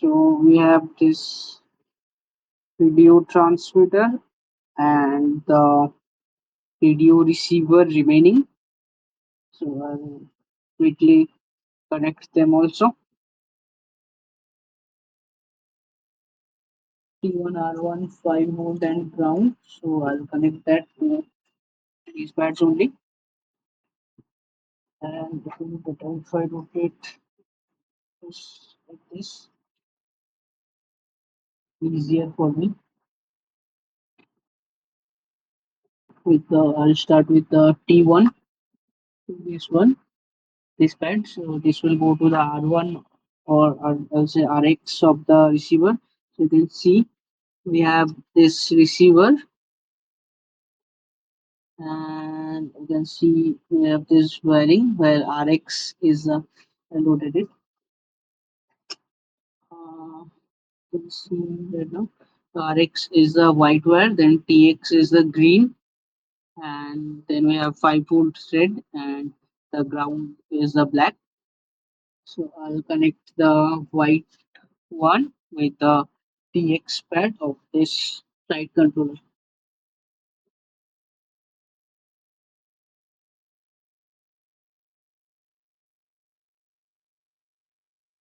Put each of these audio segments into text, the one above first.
So we have this video transmitter and the video receiver remaining. So I'll quickly connect them also. T1 R1 5 volt and ground. So I'll connect that to these pads only. And if I rotate this like this, easier for me. With the I'll start with the T1, this one, this pad. So this will go to the R1 or I'll say RX of the receiver. So you can see we have this receiver and you can see we have this wiring where RX is loaded it. You can see right now the RX is the white wire, then TX is the green, and then we have 5 volt thread, and the ground is the black. So I'll connect the white one with the TX pad of this side controller.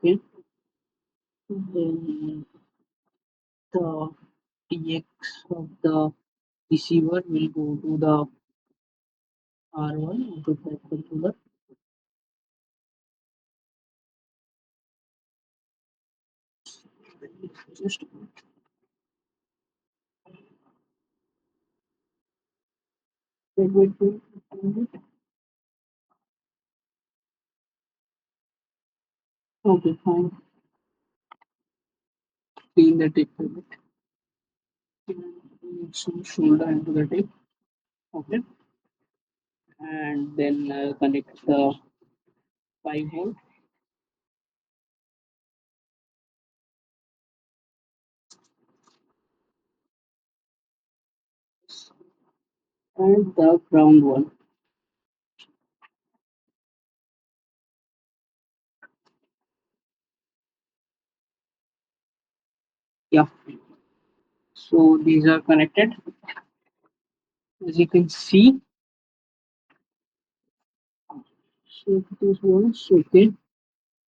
Okay, then the TX of the receiver will go to the R1 of the side controller. Just wait. Okay, fine. Clean the tape a bit. Some shoulder into the tape. Okay, and then connect the 5 volt and the ground one. Yeah, so these are connected. As you can see, so this one's okay.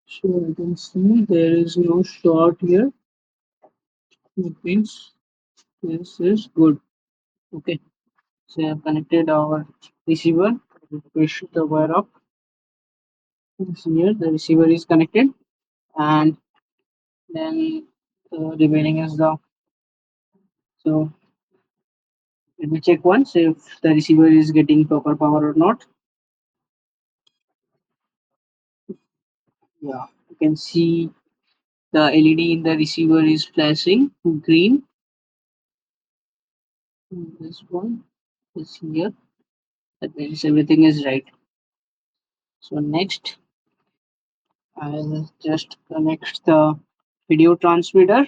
So you can see there is no short here. It means this is good. Okay, so I have connected our receiver. Push the wire up. Here the receiver is connected, and then the remaining is the so let me check once if the receiver is getting proper power or not. Yeah, you can see the LED in the receiver is flashing green. This one is here. That means everything is right. So next, I'll just connect the video transmitter